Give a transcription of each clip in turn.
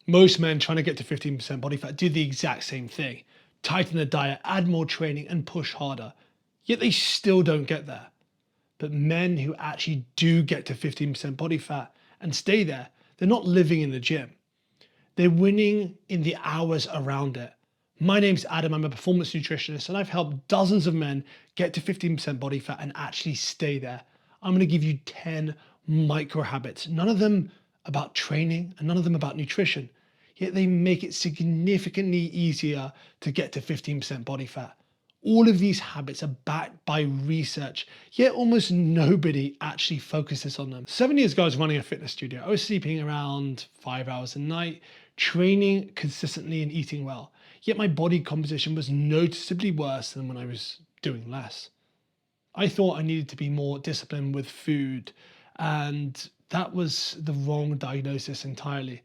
Most men trying to get to 15% body fat do the exact same thing. Tighten the diet, add more training, and push harder. Yet they still don't get there. But men who actually do get to 15% body fat and stay there, they're not living in the gym. They're winning in the hours around it. My name's Adam, I'm a performance nutritionist, and I've helped dozens of men get to 15% body fat and actually stay there. I'm gonna give you 10 micro habits, none of them about training and none of them about nutrition, yet they make it significantly easier to get to 15% body fat. All of these habits are backed by research, yet almost nobody actually focuses on them. 7 years ago, I was running a fitness studio. I was sleeping around 5 hours a night, training consistently and eating well. Yet my body composition was noticeably worse than when I was doing less. I thought I needed to be more disciplined with food, and that was the wrong diagnosis entirely.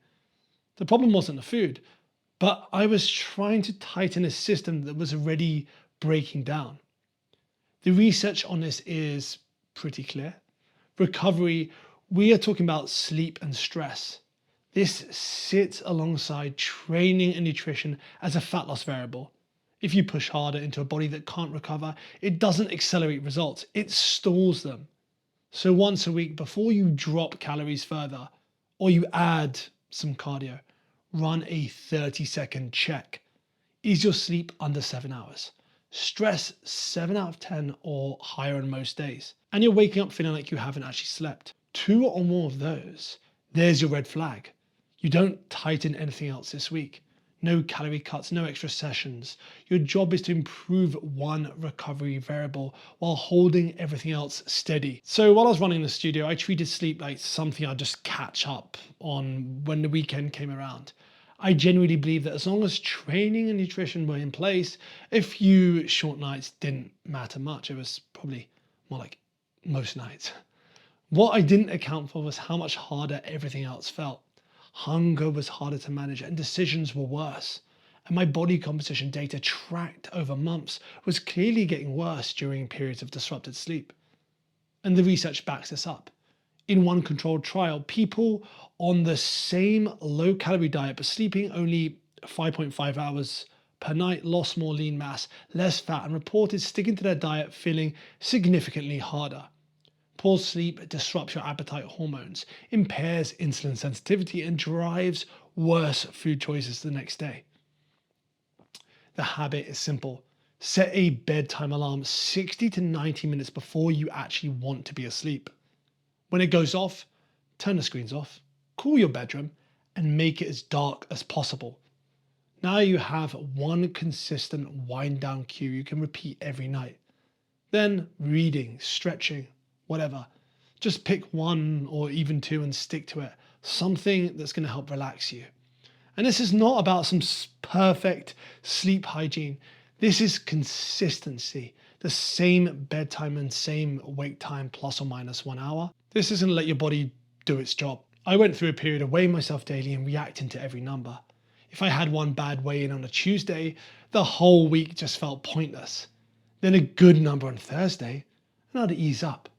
The problem wasn't the food, but I was trying to tighten a system that was already breaking down. The research on this is pretty clear. Recovery, we are talking about sleep and stress. This sits alongside training and nutrition as a fat loss variable. If you push harder into a body that can't recover, it doesn't accelerate results, it stalls them. So once a week, before you drop calories further, or you add some cardio, run a 30-second check. Is your sleep under 7 hours? Stress 7 out of 10 or higher on most days. And you're waking up feeling like you haven't actually slept. 2 or more of those, there's your red flag. You don't tighten anything else this week. No calorie cuts, no extra sessions. Your job is to improve one recovery variable while holding everything else steady. So while I was running the studio, I treated sleep like something I'd just catch up on when the weekend came around. I genuinely believe that as long as training and nutrition were in place, a few short nights didn't matter much. It was probably more like most nights. What I didn't account for was how much harder everything else felt. Hunger was harder to manage and decisions were worse. And my body composition data tracked over months was clearly getting worse during periods of disrupted sleep. And the research backs this up. In one controlled trial, people on the same low calorie diet but sleeping only 5.5 hours per night lost more lean mass, less fat, and reported sticking to their diet feeling significantly harder. Poor sleep disrupts your appetite hormones, impairs insulin sensitivity, and drives worse food choices the next day. The habit is simple. Set a bedtime alarm 60 to 90 minutes before you actually want to be asleep. When it goes off, turn the screens off, cool your bedroom, and make it as dark as possible. Now you have one consistent wind down cue you can repeat every night. Then reading, stretching, whatever. Just pick one or even two and stick to it. Something that's going to help relax you. And this is not about some perfect sleep hygiene. This is consistency. The same bedtime and same wake time plus or minus 1 hour. This isn't let your body do its job. I went through a period of weighing myself daily and reacting to every number. If I had one bad weigh-in on a Tuesday, the whole week just felt pointless. Then a good number on Thursday, and I'd ease up.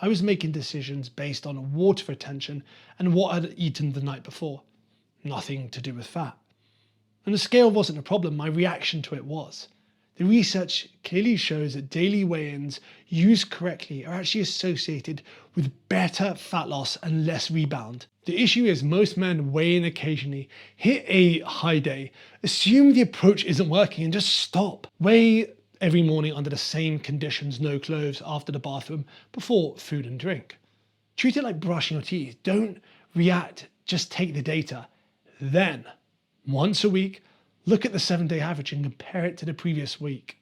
I was making decisions based on water retention and what I'd eaten the night before. Nothing to do with fat. And the scale wasn't a problem, my reaction to it was. The research clearly shows that daily weigh-ins used correctly are actually associated with better fat loss and less rebound. The issue is most men weigh in occasionally, hit a high day, assume the approach isn't working and just stop. Weigh every morning under the same conditions, no clothes, after the bathroom, before food and drink. Treat it like brushing your teeth. Don't react, just take the data. Then, once a week, look at the 7-day average and compare it to the previous week.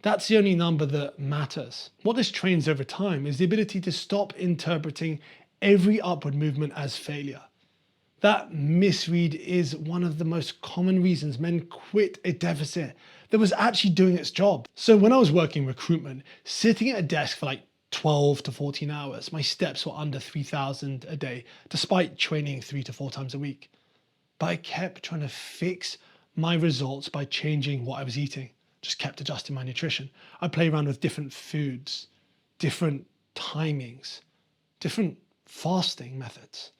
That's the only number that matters. What this trains over time is the ability to stop interpreting every upward movement as failure. That misread is one of the most common reasons men quit a deficit that was actually doing its job. So when I was working recruitment, sitting at a desk for like 12 to 14 hours, my steps were under 3,000 a day, despite training 3 to 4 times a week. But I kept trying to fix my results by changing what I was eating. Just kept adjusting my nutrition. I play around with different foods, different timings, different fasting methods.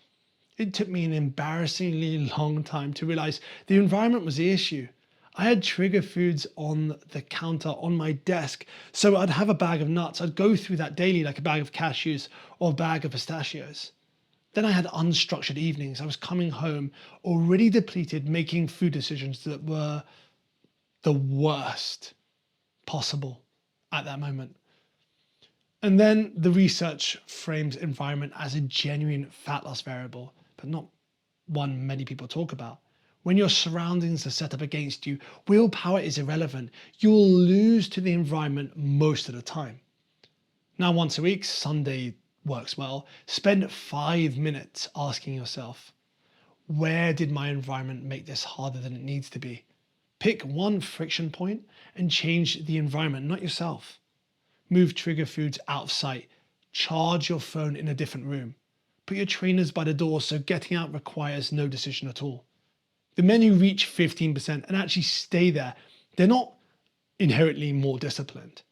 It took me an embarrassingly long time to realize the environment was the issue. I had trigger foods on the counter on my desk. So I'd have a bag of nuts. I'd go through that daily like a bag of cashews or a bag of pistachios. Then I had unstructured evenings. I was coming home already depleted, making food decisions that were the worst possible at that moment. And then the research frames environment as a genuine fat loss variable, but not one many people talk about. When your surroundings are set up against you, willpower is irrelevant. You'll lose to the environment most of the time. Now, once a week, Sunday works well. Spend 5 minutes asking yourself, where did my environment make this harder than it needs to be? Pick one friction point and change the environment, not yourself. Move trigger foods out of sight. Charge your phone in a different room. Put your trainers by the door so getting out requires no decision at all. The men who reach 15% and actually stay there, they're not inherently more disciplined.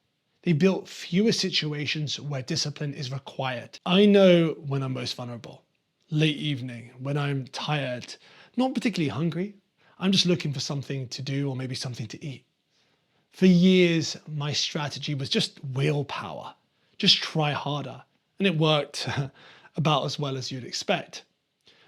They built fewer situations where discipline is required. I know when I'm most vulnerable. Late evening, when I'm tired, not particularly hungry. I'm just looking for something to do or maybe something to eat. For years, my strategy was just willpower. Just try harder. And it worked about as well as you'd expect.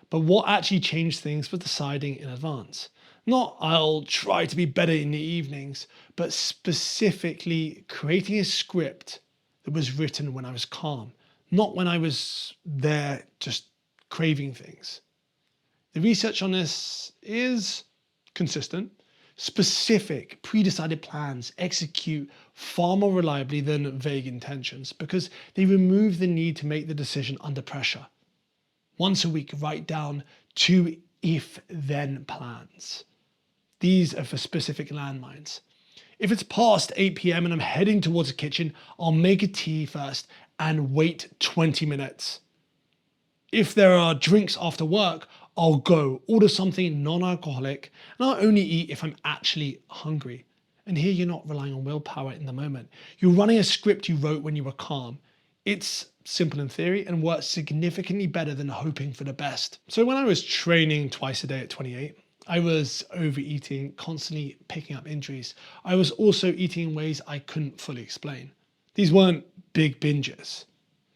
But what actually changed things was deciding in advance. Not I'll try to be better in the evenings, but specifically creating a script that was written when I was calm, not when I was there just craving things. The research on this is consistent. Specific, pre-decided plans execute far more reliably than vague intentions because they remove the need to make the decision under pressure. Once a week, write down 2 if-then plans. These are for specific landmines. If it's past 8 p.m. and I'm heading towards the kitchen, I'll make a tea first and wait 20 minutes. If there are drinks after work, I'll go order something non-alcoholic and I'll only eat if I'm actually hungry. And here you're not relying on willpower in the moment. You're running a script you wrote when you were calm. It's simple in theory and works significantly better than hoping for the best. So when I was training twice a day at 28, I was overeating, constantly picking up injuries. I was also eating in ways I couldn't fully explain. These weren't big binges,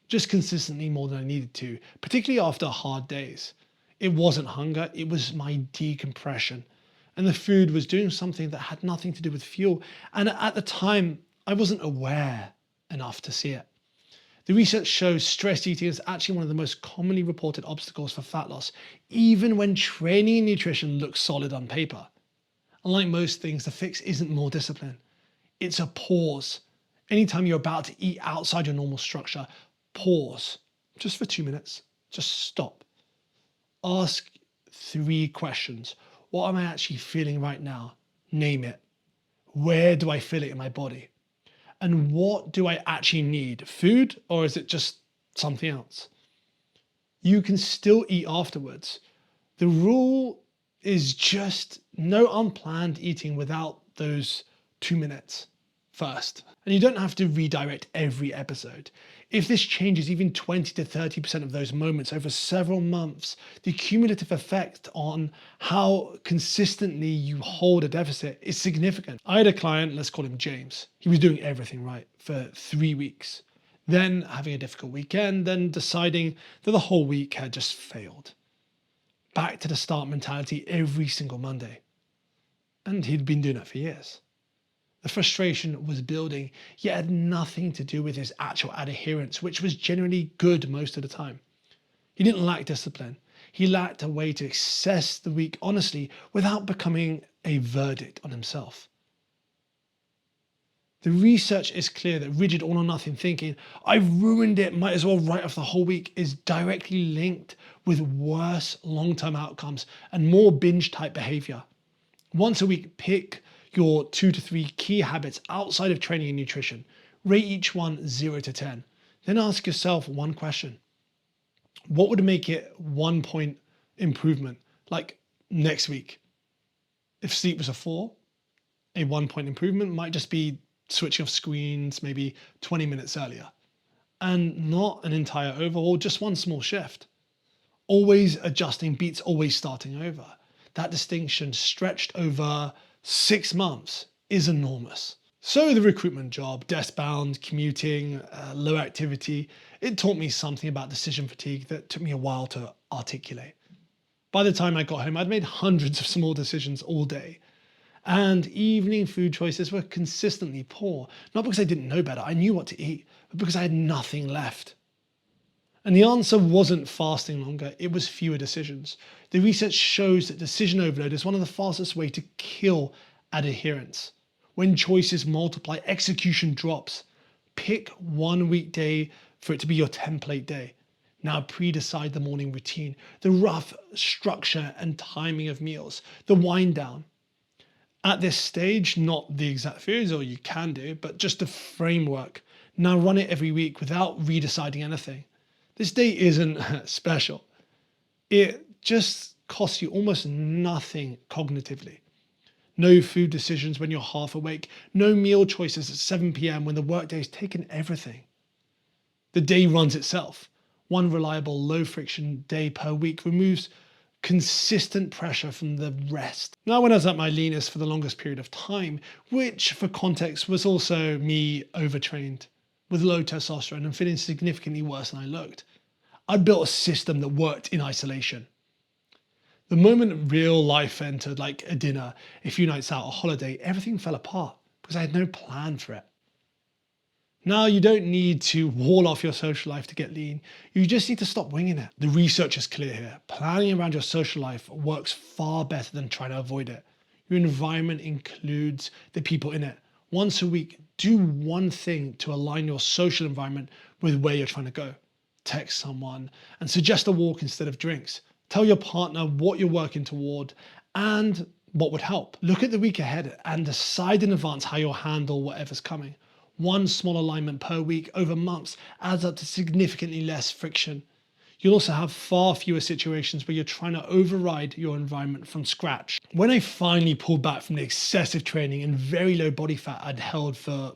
just consistently more than I needed to, particularly after hard days. It wasn't hunger, it was my decompression. And the food was doing something that had nothing to do with fuel. And at the time, I wasn't aware enough to see it. The research shows stress eating is actually one of the most commonly reported obstacles for fat loss, even when training and nutrition looks solid on paper. Unlike most things, the fix isn't more discipline. It's a pause. Anytime you're about to eat outside your normal structure, pause just for 2 minutes. Just stop. Ask 3 questions. What am I actually feeling right now? Name it. Where do I feel it in my body? And what do I actually need? Food, or is it just something else? You can still eat afterwards. The rule is just no unplanned eating without those 2 minutes first. And you don't have to redirect every episode. If this changes even 20 to 30% of those moments over several months, the cumulative effect on how consistently you hold a deficit is significant. I had a client, let's call him James. He was doing everything right for 3 weeks, then having a difficult weekend, then deciding that the whole week had just failed. Back to the start mentality every single Monday. And he'd been doing it for years. The frustration was building, yet had nothing to do with his actual adherence, which was generally good most of the time. He didn't lack discipline. He lacked a way to assess the week honestly without becoming a verdict on himself. The research is clear that rigid all or nothing thinking, I've ruined it, might as well write off the whole week, is directly linked with worse long-term outcomes and more binge type behavior. Once a week, pick your 2 to 3 key habits outside of training and nutrition. Rate each one 0 to 10. Then ask yourself one question. What would make it 1 point improvement, like next week? If sleep was a 4, a 1 point improvement might just be switching off screens maybe 20 minutes earlier. And not an entire overhaul, just one small shift. Always adjusting beats always starting over. That distinction stretched over 6 months is enormous. So the recruitment job, desk-bound, commuting, low activity, it taught me something about decision fatigue that took me a while to articulate. By the time I got home, I'd made hundreds of small decisions all day. And evening food choices were consistently poor, not because I didn't know better, I knew what to eat, but because I had nothing left. And the answer wasn't fasting longer, it was fewer decisions. The research shows that decision overload is one of the fastest ways to kill adherence. When choices multiply, execution drops. Pick one weekday for it to be your template day. Now pre-decide the morning routine, the rough structure and timing of meals, the wind down. At this stage, not the exact foods, or you can do, but just a framework. Now run it every week without redeciding anything. This day isn't special. It just costs you almost nothing cognitively. No food decisions when you're half awake. No meal choices at 7 p.m. when the workday's taken everything. The day runs itself. One reliable, low friction day per week removes consistent pressure from the rest. Now, when I was at my leanest for the longest period of time, which for context was also me overtrained with low testosterone and feeling significantly worse than I looked, I'd built a system that worked in isolation. The moment real life entered, like a dinner, a few nights out, a holiday, everything fell apart because I had no plan for it. Now you don't need to wall off your social life to get lean. You just need to stop winging it. The research is clear here. Planning around your social life works far better than trying to avoid it. Your environment includes the people in it. Once a week, do one thing to align your social environment with where you're trying to go. Text someone and suggest a walk instead of drinks. Tell your partner what you're working toward and what would help. Look at the week ahead and decide in advance how you'll handle whatever's coming. One small alignment per week over months adds up to significantly less friction. You'll also have far fewer situations where you're trying to override your environment from scratch. When I finally pulled back from the excessive training and very low body fat I'd held for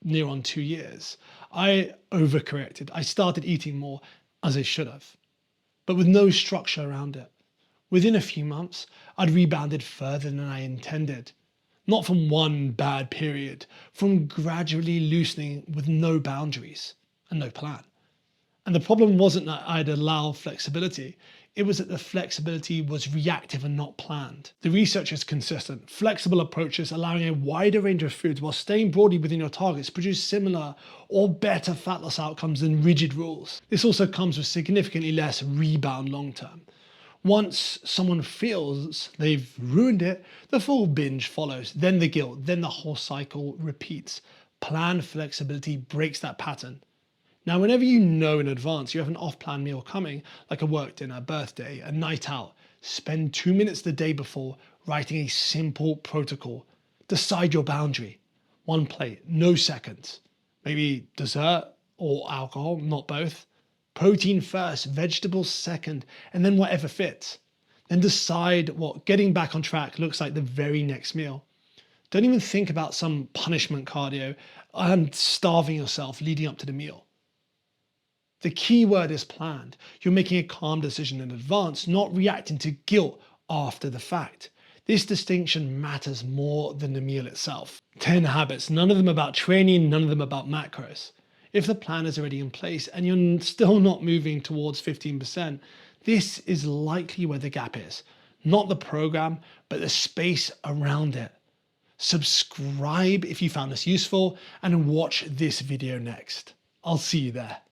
near on 2 years, I overcorrected. I started eating more, as I should have, but with no structure around it. Within a few months, I'd rebounded further than I intended. Not from one bad period, from gradually loosening with no boundaries and no plan. And the problem wasn't that I'd allow flexibility, it was that the flexibility was reactive and not planned. The research is consistent. Flexible approaches allowing a wider range of foods while staying broadly within your targets produce similar or better fat loss outcomes than rigid rules. This also comes with significantly less rebound long term. Once someone feels they've ruined it, the full binge follows, then the guilt, then the whole cycle repeats. Planned flexibility breaks that pattern. Now, whenever you know in advance you have an off-plan meal coming, like a work dinner, birthday, a night out, spend 2 minutes the day before writing a simple protocol. Decide your boundary. One plate, no seconds. Maybe dessert or alcohol, not both. Protein first, vegetables second, and then whatever fits. Then decide what getting back on track looks like the very next meal. Don't even think about some punishment cardio and starving yourself leading up to the meal. The key word is planned. You're making a calm decision in advance, not reacting to guilt after the fact. This distinction matters more than the meal itself. 10 habits, none of them about training, none of them about macros. If the plan is already in place and you're still not moving towards 15%, this is likely where the gap is. Not the program, but the space around it. Subscribe if you found this useful and watch this video next. I'll see you there.